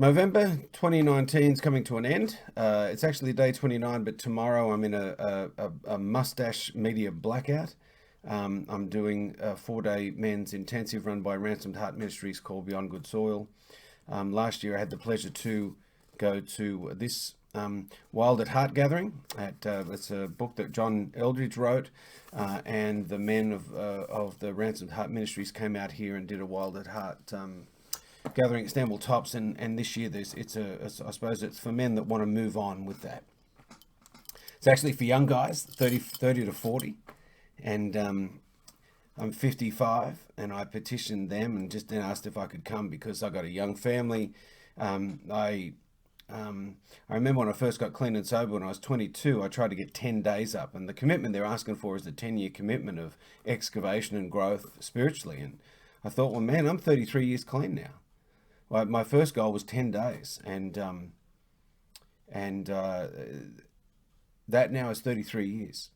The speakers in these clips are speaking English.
November 2019 is coming to an end. It's actually day 29, but tomorrow I'm in a mustache media blackout. I'm doing a 4-day men's intensive run by Ransomed Heart Ministries called Beyond Good Soil. Last year I had the pleasure to go to this Wild at Heart gathering. It's a book that John Eldridge wrote, and the men of the Ransomed Heart Ministries came out here and did a Wild at Heart gathering at Stanwell Tops, and this year I suppose it's for men that want to move on with that. It's actually for young guys, 30 to 40, and I'm 55, and I petitioned them and just asked if I could come because I got a young family. I remember when I first got clean and sober when I was 22, I tried to get 10 days up, and the commitment they're asking for is a 10-year commitment of excavation and growth spiritually. And I thought, well, man, I'm 33 years clean now. Well, my first goal was 10 days, and that now is 33 years.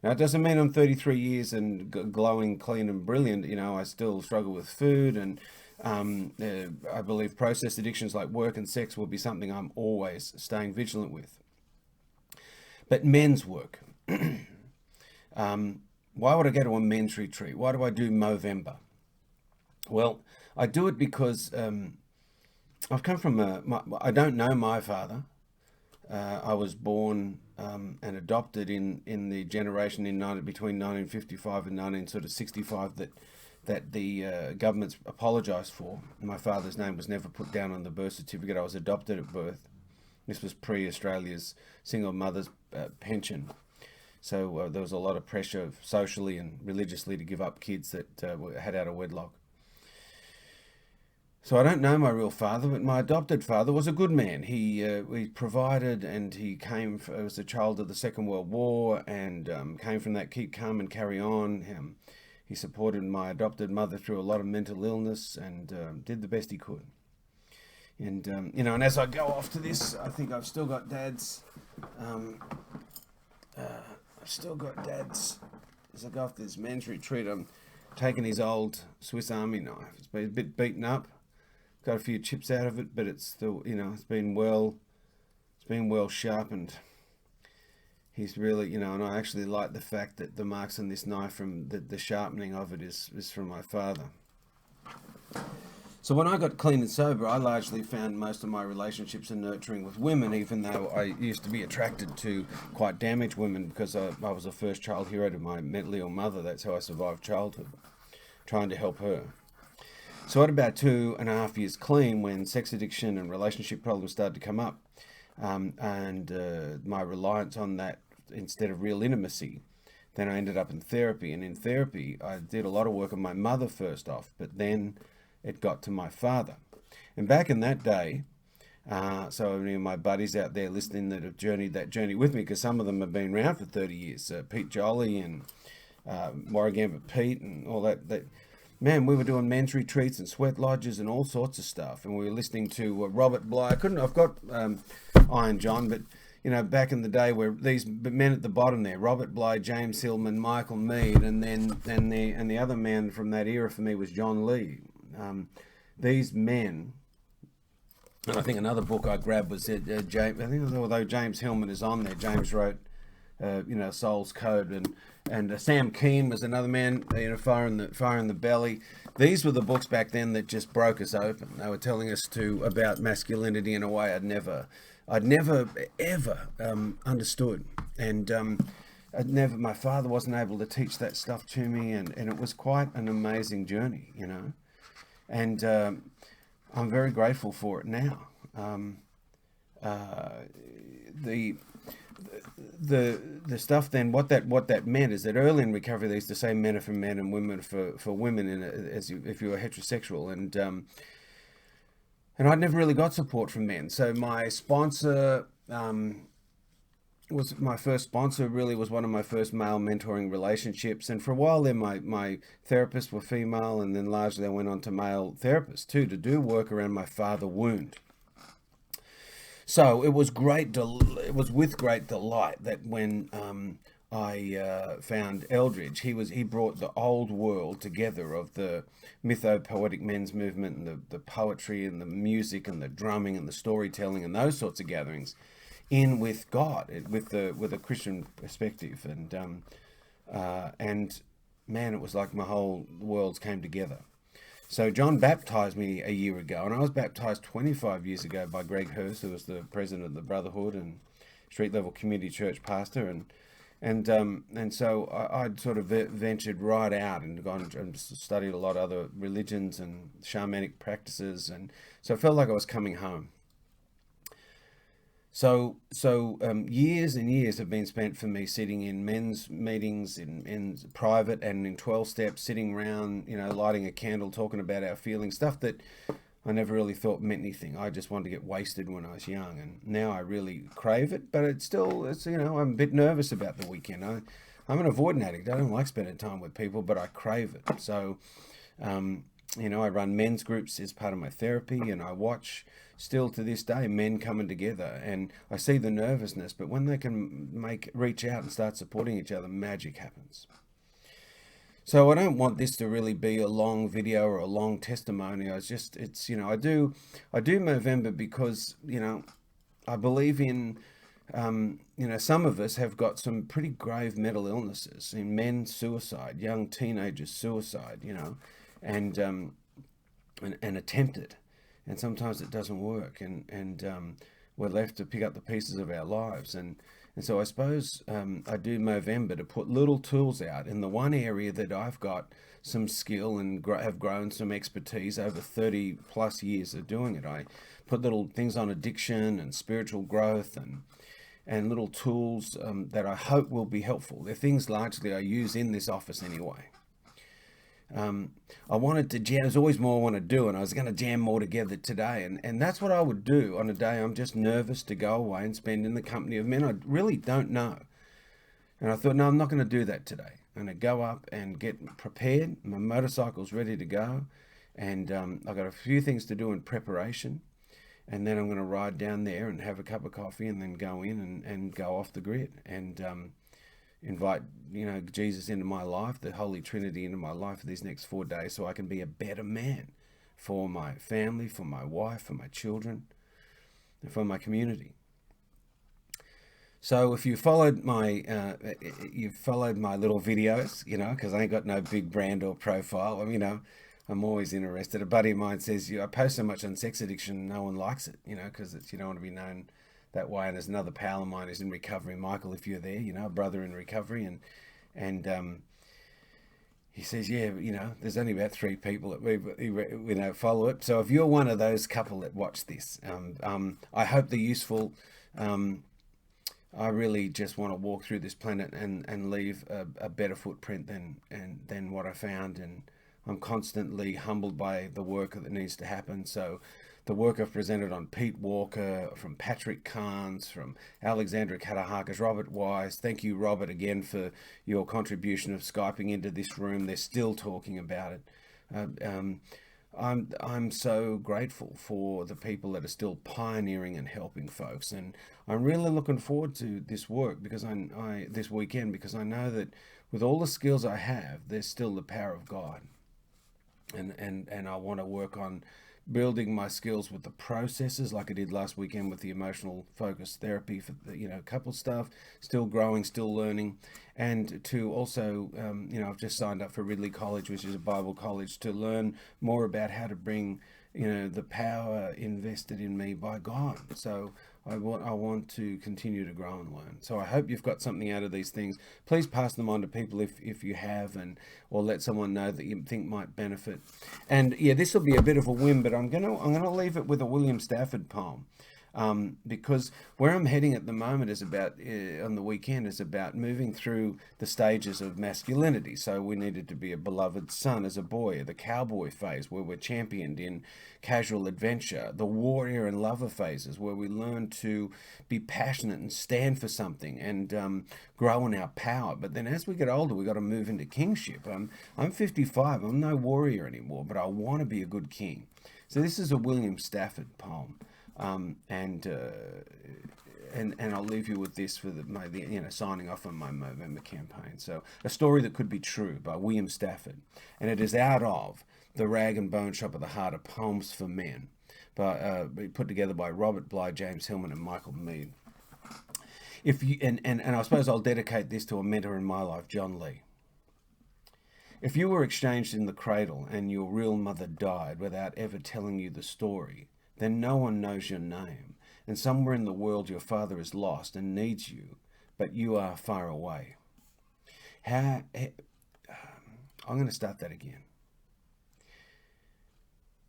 Now, it doesn't mean I'm 33 years and glowing, clean, and brilliant. You know, I still struggle with food, and I believe processed addictions like work and sex will be something I'm always staying vigilant with. But men's work. Why would I go to a men's retreat? Why do I do Movember? Well, I do it because I've come from I don't know my father. I was born and adopted in the generation between 1955 and 1965 that the governments apologised for. My father's name was never put down on the birth certificate. I was adopted at birth. This was pre-Australia's single mother's pension. So there was a lot of pressure socially and religiously to give up kids that had out of wedlock. So I don't know my real father, but my adopted father was a good man. He provided, and he came as a child of the Second World War, and came from that keep calm and carry on. He supported my adopted mother through a lot of mental illness, and did the best he could. And and as I go off to this, I think I've still got Dad's. As I go off to this men's retreat, I'm taking his old Swiss Army knife. It's been a bit beaten up. Got a few chips out of it, but it's still, it's been well sharpened. He's really, and I actually like the fact that the marks on this knife from the sharpening of it is from my father. So when I got clean and sober, I largely found most of my relationships and nurturing with women, even though I used to be attracted to quite damaged women because I was the first child hero to my mentally ill mother. That's how I survived childhood, trying to help her. So at about 2.5 years clean, when sex addiction and relationship problems started to come up, and my reliance on that instead of real intimacy, then I ended up in therapy. And in therapy, I did a lot of work on my mother first off, but then it got to my father. And back in that day, so my buddies out there listening that have journeyed that journey with me, because some of them have been around for 30 years, Pete Jolly and Warragamba Pete and all that. Man, we were doing men's retreats and sweat lodges and all sorts of stuff, and we were listening to Robert Bly. I've got Iron John, but back in the day, where these men at the bottom there, Robert Bly, James Hillman, Michael Mead, and the other man from that era for me was John Lee. These men, and I think another book I grabbed was James. I think although James Hillman is on there, James wrote Soul's Code, and Sam Keen was another man, Fire in the Belly. These were the books back then that just broke us open. They were telling us about masculinity in a way I'd never ever understood, and my father wasn't able to teach that stuff to me, and it was quite an amazing journey, and I'm very grateful for it now. The stuff then, what that meant is that early in recovery they used to say men are for men and women for women, if you were heterosexual, and I'd never really got support from men. So my sponsor was my first sponsor, really was one of my first male mentoring relationships, and for a while then my therapists were female, and then largely I went on to male therapists too to do work around my father wound. So it was with great delight that when I found Eldridge. He brought the old world together of the mytho-poetic men's movement and the poetry and the music and the drumming and the storytelling and those sorts of gatherings in with God, with a Christian perspective, and man, it was like my whole worlds came together. So John baptized me a year ago, and I was baptized 25 years ago by Greg Hurst, who was the president of the Brotherhood and street level community church pastor, and so I'd sort of ventured right out and gone and studied a lot of other religions and shamanic practices, and so I felt like I was coming home. So years and years have been spent for me sitting in men's meetings in private and in 12 steps, sitting around, lighting a candle, talking about our feelings, stuff that I never really thought meant anything. I just wanted to get wasted when I was young, and now I really crave it. But I'm a bit nervous about the weekend. I'm an avoidant addict. I don't like spending time with people, but I crave it. So, I run men's groups as part of my therapy, and I watch still to this day men coming together, and I see the nervousness, but when they can reach out and start supporting each other, magic happens. So I don't want this to really be a long video or a long testimony. I do Movember because I believe in some of us have got some pretty grave mental illnesses, in men suicide, young teenagers suicide, and attempted, and sometimes it doesn't work, and we're left to pick up the pieces of our lives, and so I suppose I do Movember to put little tools out in the one area that I've got some skill and have grown some expertise over 30 plus years of doing it. I put little things on addiction and spiritual growth and little tools that I hope will be helpful. They're things largely I use in this office anyway. I wanted to jam. There's always more I want to do, and I was going to jam more together today, and that's what I would do on a day I'm just nervous to go away and spend in the company of men I really don't know. And I thought, no, I'm not going to do that today. I'm going to go up and get prepared. My motorcycle's ready to go, and I've got a few things to do in preparation, and then I'm going to ride down there and have a cup of coffee, and then go in and go off the grid, and invite Jesus into my life, the Holy Trinity into my life for these next 4 days, so I can be a better man for my family, for my wife, for my children, and for my community. So if you followed my little videos, because I ain't got no big brand or profile. I'm always interested. A buddy of mine says, I post so much on sex addiction, no one likes it, because you don't want to be known that way. And there's another pal of mine who's in recovery, Michael, if you're there, a brother in recovery, and he says, there's only about 3 people that follow it. So if you're one of those couple that watch this, I hope they're useful. I really just want to walk through this planet and leave a better footprint than what I found, and I'm constantly humbled by the work that needs to happen. So the work I've presented on Pete Walker, from Patrick Carnes, from Alexandra Katahakas, Robert Wise. Thank you, Robert, again for your contribution of Skyping into this room. They're still talking about it. I'm so grateful for the people that are still pioneering and helping folks, and I'm really looking forward to this work because this weekend, because I know that with all the skills I have, there's still the power of God, and I want to work on building my skills with the processes, like I did last weekend with the emotional focused therapy for the couple stuff, still growing, still learning, and to also I've just signed up for Ridley College, which is a Bible college, to learn more about how to bring the power invested in me by God. So I want to continue to grow and learn. So I hope you've got something out of these things. Please pass them on to people if you have, or let someone know that you think might benefit. And yeah, this will be a bit of a whim, but I'm gonna leave it with a William Stafford poem. Because where I'm heading at the moment is about, on the weekend, is about moving through the stages of masculinity. So we needed to be a beloved son as a boy, the cowboy phase where we're championed in casual adventure, the warrior and lover phases where we learn to be passionate and stand for something and grow in our power. But then as we get older, we got to move into kingship. I'm 55, I'm no warrior anymore, but I want to be a good king. So this is a William Stafford poem. and I'll leave you with this for signing off on my Movember campaign. So, A Story That Could Be True by William Stafford, and it is out of The Rag and Bone Shop at the Heart of Poems for Men, put together by Robert Bly, James Hillman, and Michael Mead. If you and I suppose I'll dedicate this to a mentor in my life, John Lee. If you were exchanged in the cradle and your real mother died without ever telling you the story, then no one knows your name, and somewhere in the world your father is lost and needs you, but you are far away. I'm going to start that again.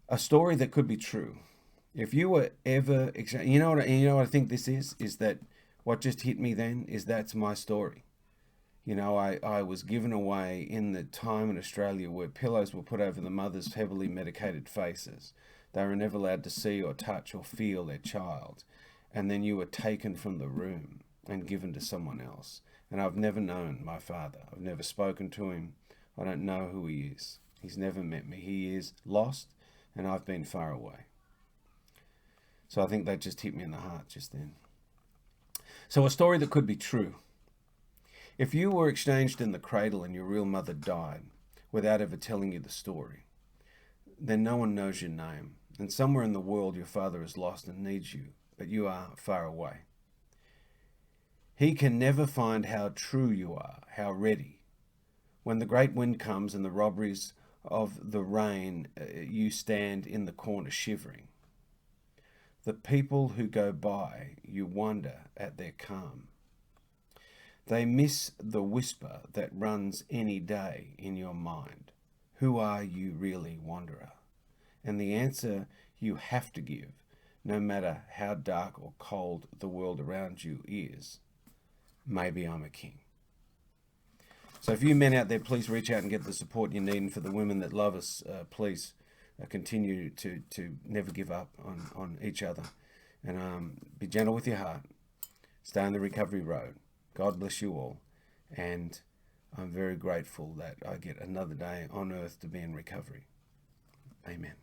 A story that could be true. If you were ever, you know what I think this is that what just hit me then is that's my story. You know, I was given away in the time in Australia where pillows were put over the mothers' heavily medicated faces. They were never allowed to see or touch or feel their child. And then you were taken from the room and given to someone else. And I've never known my father. I've never spoken to him. I don't know who he is. He's never met me. He is lost, and I've been far away. So I think that just hit me in the heart just then. So a story that could be true. If you were exchanged in the cradle and your real mother died without ever telling you the story, then no one knows your name. And somewhere in the world your father is lost and needs you, but you are far away. He can never find how true you are, how ready. When the great wind comes and the robberies of the rain, you stand in the corner shivering. The people who go by, you wonder at their calm. They miss the whisper that runs any day in your mind. Who are you really, wanderer? And the answer you have to give, no matter how dark or cold the world around you is, maybe I'm a king. So if you men out there, please reach out and get the support you need. And for the women that love us, please continue to never give up on each other. And be gentle with your heart. Stay on the recovery road. God bless you all. And I'm very grateful that I get another day on earth to be in recovery. Amen.